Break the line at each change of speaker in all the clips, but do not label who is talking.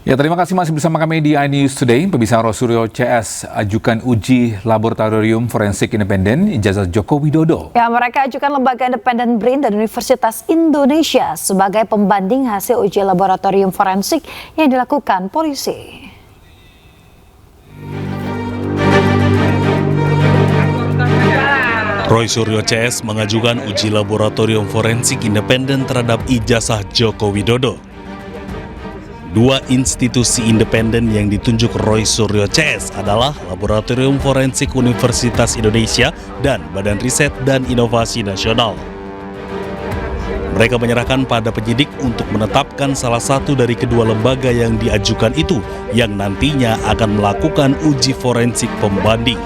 Ya, terima kasih masih bersama kami di iNews Today. Pemirsa, Roy Suryo CS ajukan uji laboratorium forensik independen ijazah Joko Widodo.
Ya, mereka ajukan lembaga independen BRIN dan Universitas Indonesia sebagai pembanding hasil uji laboratorium forensik yang dilakukan polisi.
Roy Suryo CS mengajukan uji laboratorium forensik independen terhadap ijazah Joko Widodo. Dua institusi independen yang ditunjuk Roy Suryo CS adalah Laboratorium Forensik Universitas Indonesia dan Badan Riset dan Inovasi Nasional. Mereka menyerahkan pada penyidik untuk menetapkan salah satu dari kedua lembaga yang diajukan itu yang nantinya akan melakukan uji forensik pembanding.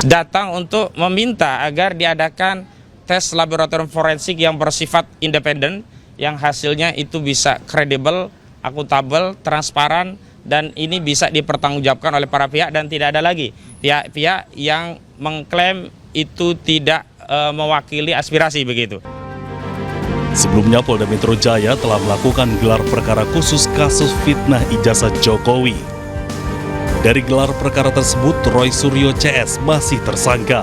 Datang untuk meminta agar diadakan tes laboratorium forensik yang bersifat independen, yang hasilnya itu bisa kredibel, akuntabel, transparan, dan ini bisa dipertanggungjawabkan oleh para pihak dan tidak ada lagi pihak-pihak yang mengklaim itu tidak mewakili aspirasi begitu.
Sebelumnya Polda Metro Jaya telah melakukan gelar perkara khusus kasus fitnah ijazah Jokowi. Dari gelar perkara tersebut, Roy Suryo CS masih tersangka.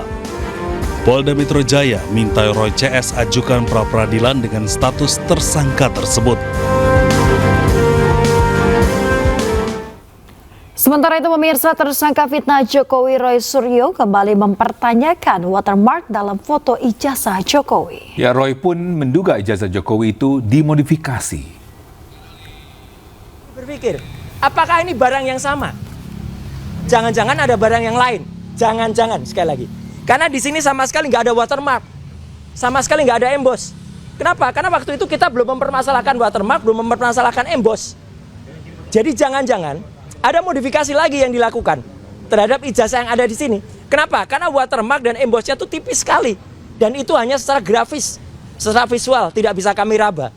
Polda Metro Jaya minta Roy CS ajukan pra-peradilan dengan status tersangka tersebut.
Sementara itu, pemirsa, tersangka fitnah Jokowi Roy Suryo kembali mempertanyakan watermark dalam foto ijazah Jokowi.
Ya, Roy pun menduga ijazah Jokowi itu dimodifikasi.
Berpikir, apakah ini barang yang sama? Jangan-jangan ada barang yang lain. Jangan-jangan, sekali lagi. Karena di sini sama sekali nggak ada watermark, sama sekali nggak ada emboss. Kenapa? Karena waktu itu kita belum mempermasalahkan watermark, belum mempermasalahkan emboss. Jadi jangan-jangan ada modifikasi lagi yang dilakukan terhadap ijazah yang ada di sini. Kenapa? Karena watermark dan embossnya itu tipis sekali, dan itu hanya secara grafis, secara visual, tidak bisa kami raba.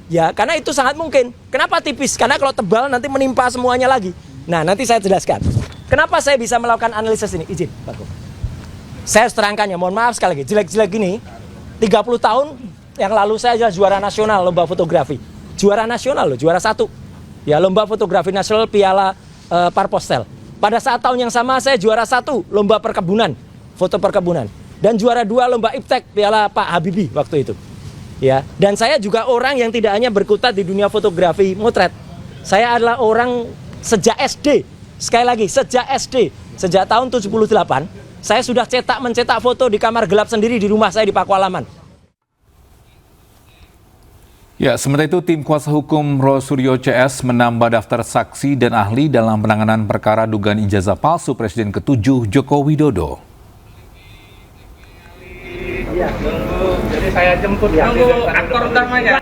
Ya, karena itu sangat mungkin. Kenapa tipis? Karena kalau tebal nanti menimpa semuanya lagi. Nah, nanti saya jelaskan. Kenapa saya bisa melakukan analisis ini? Izin, Pak Gub. Saya terangkan ya, mohon maaf sekali lagi, jelek-jelek gini, 30 tahun yang lalu saya adalah juara nasional lomba fotografi. Juara nasional loh, juara 1. Ya, lomba fotografi nasional Piala Parpostel. Pada saat tahun yang sama saya juara 1 lomba perkebunan, foto perkebunan. Dan juara 2 lomba iptek Piala Pak Habibie waktu itu. Ya, dan saya juga orang yang tidak hanya berkutat di dunia fotografi motret. Saya adalah orang sejak SD. Sekali lagi, sejak SD, sejak tahun 78. Saya sudah mencetak foto di kamar gelap sendiri di rumah saya di Pakualaman.
Ya, sementara itu tim kuasa hukum Roy Suryo CS menambah daftar saksi dan ahli dalam penanganan perkara dugaan ijazah palsu Presiden ke-7 Joko Widodo.
Iya, jadi saya jemput aktor utamanya.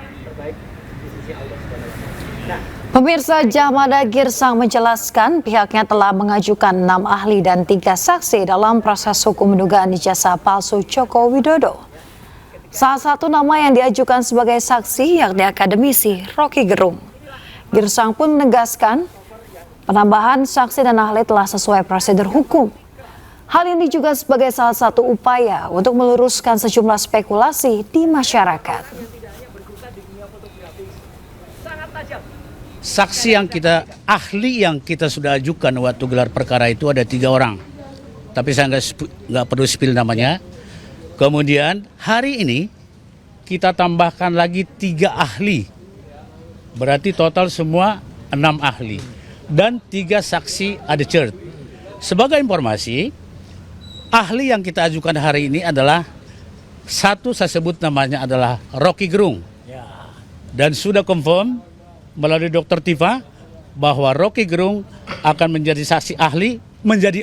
Pemirsa, Jamada Girsang menjelaskan pihaknya telah mengajukan 6 ahli dan 3 saksi dalam proses hukum dugaan ijazah palsu Joko Widodo. Salah satu nama yang diajukan sebagai saksi yakni akademisi Rocky Gerung. Girsang pun menegaskan penambahan saksi dan ahli telah sesuai prosedur hukum. Hal ini juga sebagai salah satu upaya untuk meluruskan sejumlah spekulasi di masyarakat.
Saksi ahli yang kita sudah ajukan waktu gelar perkara itu ada 3 orang. Tapi saya nggak perlu spill namanya. Kemudian hari ini kita tambahkan lagi 3 ahli. Berarti total semua 6 ahli. Dan 3 saksi adjudge. Sebagai informasi, ahli yang kita ajukan hari ini adalah satu, saya sebut namanya adalah Rocky Gerung. Dan sudah confirm melalui Dr. Tifa bahwa Rocky Gerung akan menjadi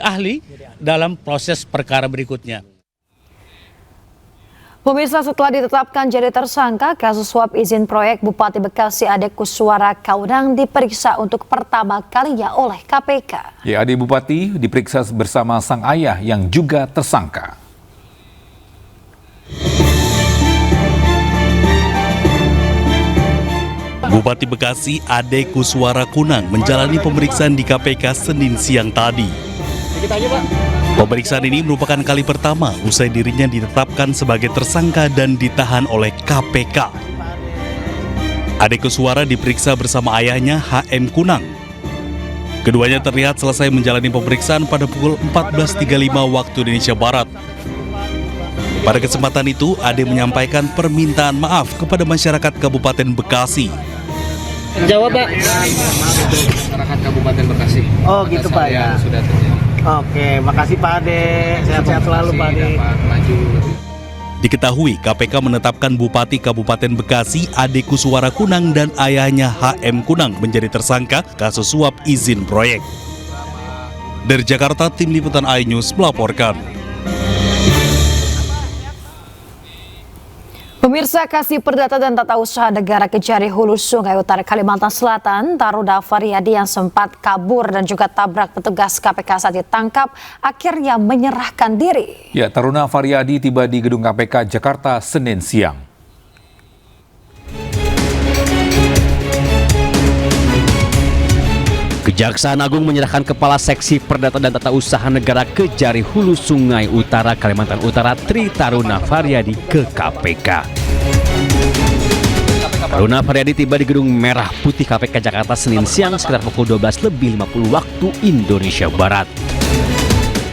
ahli dalam proses perkara berikutnya.
Pemirsa, setelah ditetapkan jadi tersangka kasus suap izin proyek Bupati Bekasi Ade Kussuara Kaunang diperiksa untuk pertama kalinya oleh KPK.
Ya, Ade Bupati diperiksa bersama sang ayah yang juga tersangka.
Bupati Bekasi Ade Kussuara Kunang menjalani pemeriksaan di KPK Senin siang tadi. Pemeriksaan ini merupakan kali pertama usai dirinya ditetapkan sebagai tersangka dan ditahan oleh KPK. Ade Kuswara diperiksa bersama ayahnya HM Kunang. Keduanya terlihat selesai menjalani pemeriksaan pada pukul 14.35 waktu Indonesia Barat. Pada kesempatan itu, Ade menyampaikan permintaan maaf kepada masyarakat Kabupaten Bekasi.
Jawab, Pak.
Masyarakat Kabupaten Bekasi.
Oh, gitu, Pak, ya.
Sudah terjadi.
Oke, makasih Pak Ade. Sehat-sehat selalu, Pak Ade.
Maju.
Diketahui KPK menetapkan Bupati Kabupaten Bekasi Ade Kuswara Kunang dan ayahnya HM Kunang menjadi tersangka kasus suap izin proyek. Dari Jakarta, Tim Liputan iNews melaporkan.
Pemirsa, Kasih Perdata dan Tata Usaha Negara Kejari Hulu Sungai Utara Kalimantan Selatan, Taruna Faryadi yang sempat kabur dan juga tabrak petugas KPK saat ditangkap akhirnya menyerahkan diri.
Ya, Taruna Faryadi tiba di gedung KPK Jakarta Senin siang.
Kejaksaan Agung menyerahkan Kepala Seksi Perdata dan Tata Usaha Negara Kejari Hulu Sungai Utara Kalimantan Utara Tri Taruna Faryadi ke KPK. Taruna Faryadi tiba di Gedung Merah Putih KPK Jakarta Senin siang sekitar pukul 12.50 waktu Indonesia Barat.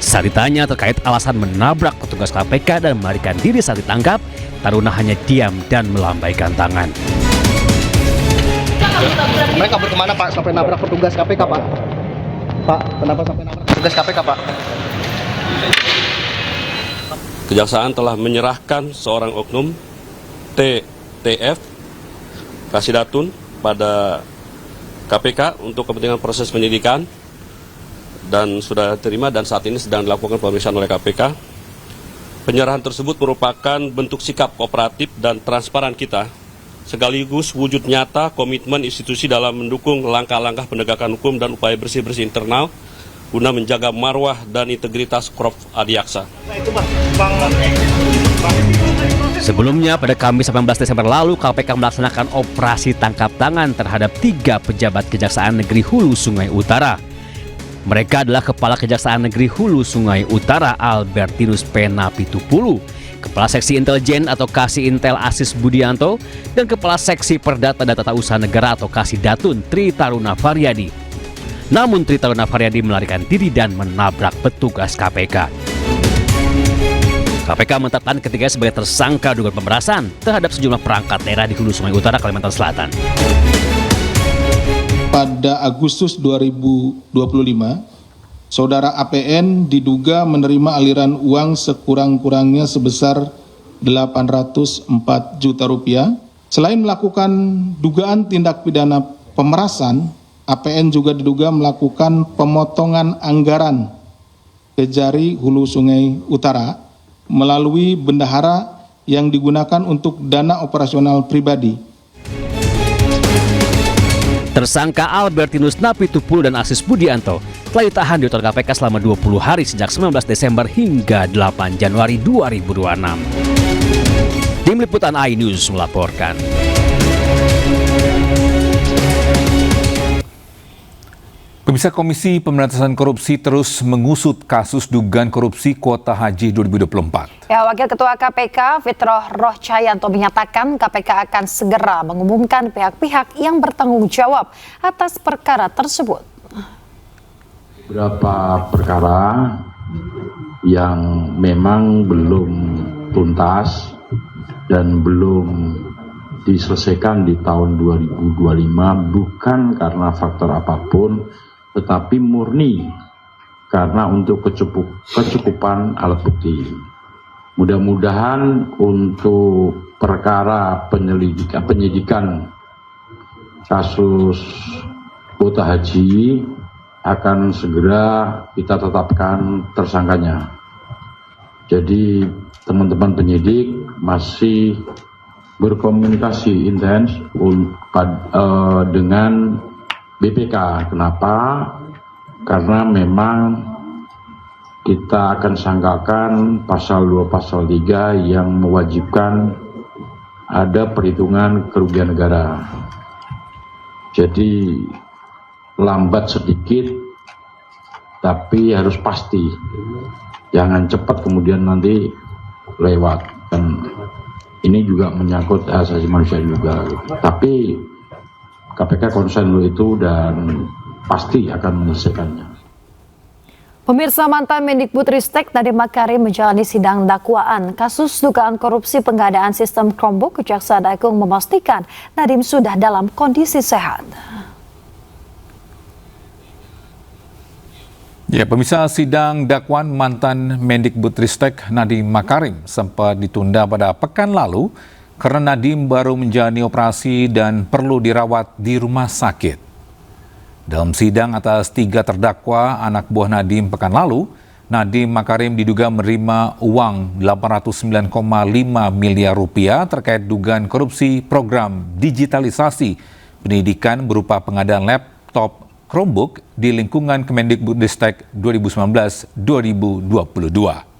Saat ditanya terkait alasan menabrak petugas KPK dan melarikan diri saat ditangkap, Taruna hanya diam dan melambaikan tangan.
Mereka kabur kemana, Pak? Sampai nabrak petugas KPK, Pak? Pak, kenapa sampai nabrak petugas KPK, Pak?
Kejaksaan telah menyerahkan seorang oknum TTF Kasidatun pada KPK untuk kepentingan proses penyidikan dan sudah terima dan saat ini sedang dilakukan pemeriksaan oleh KPK. Penyerahan tersebut merupakan bentuk sikap kooperatif dan transparan kita sekaligus wujud nyata komitmen institusi dalam mendukung langkah-langkah penegakan hukum dan upaya bersih-bersih internal guna menjaga marwah dan integritas Korps Adiaksa.
Sebelumnya pada Kamis 18 Desember lalu, KPK melaksanakan operasi tangkap tangan terhadap 3 pejabat Kejaksaan Negeri Hulu Sungai Utara. Mereka adalah Kepala Kejaksaan Negeri Hulu Sungai Utara Albertinus Pena Pitupulu, Kepala Seksi Intelijen atau Kasih Intel Asis Budianto, dan Kepala Seksi Perdata dan Tata Usaha Negara atau Kasih Datun Tri Taruna Faryadi. Namun Tri Taruna Faryadi melarikan diri dan menabrak petugas KPK. KPK menetapkan ketiganya sebagai tersangka dugaan pemerasan terhadap sejumlah perangkat daerah di Hulu Sungai Utara, Kalimantan Selatan.
Pada Agustus 2025, Saudara APN diduga menerima aliran uang sekurang-kurangnya sebesar 804 juta rupiah. Selain melakukan dugaan tindak pidana pemerasan, APN juga diduga melakukan pemotongan anggaran Kejari Hulu Sungai Utara melalui bendahara yang digunakan untuk dana operasional pribadi.
Tersangka Albertinus Napitupulu dan Asis Budianto telah ditahan di kantor KPK selama 20 hari sejak 19 Desember hingga 8 Januari 2026. Tim Liputan iNews melaporkan.
Pemirsa, Komisi Pemberantasan Korupsi terus mengusut kasus dugaan korupsi kuota haji 2024.
Ya, Wakil Ketua KPK Fitroh Rohcayanto menyatakan KPK akan segera mengumumkan pihak-pihak yang bertanggung jawab atas perkara tersebut.
Beberapa perkara yang memang belum tuntas dan belum diselesaikan di tahun 2025 bukan karena faktor apapun, tetapi murni karena untuk kecukupan alat bukti. Mudah-mudahan untuk perkara penyidikan kasus kuota haji akan segera kita tetapkan tersangkanya. Jadi teman-teman penyidik masih berkomunikasi intens dengan BPK. Kenapa? Karena memang kita akan sangkakan pasal 2, pasal 3 yang mewajibkan ada perhitungan kerugian negara. Jadi lambat sedikit, tapi harus pasti. Jangan cepat kemudian nanti lewat. Dan ini juga menyangkut hak asasi manusia juga. Tapi KPK konsen dulu itu dan pasti akan menyelesaikannya.
Pemirsa, mantan Mendikbudristek Nadiem Makarim menjalani sidang dakwaan kasus dugaan korupsi pengadaan sistem Chromebook. Kejaksaan Agung memastikan Nadiem sudah dalam kondisi sehat.
Ya, pemirsa, sidang dakwaan mantan Mendikbudristek Nadiem Makarim sempat ditunda pada pekan lalu karena Nadiem baru menjalani operasi dan perlu dirawat di rumah sakit. Dalam sidang atas 3 terdakwa anak buah Nadiem pekan lalu, Nadiem Makarim diduga menerima uang 809,5 miliar rupiah terkait dugaan korupsi program digitalisasi pendidikan berupa pengadaan laptop Chromebook di lingkungan Kemendikbudristek 2019-2022.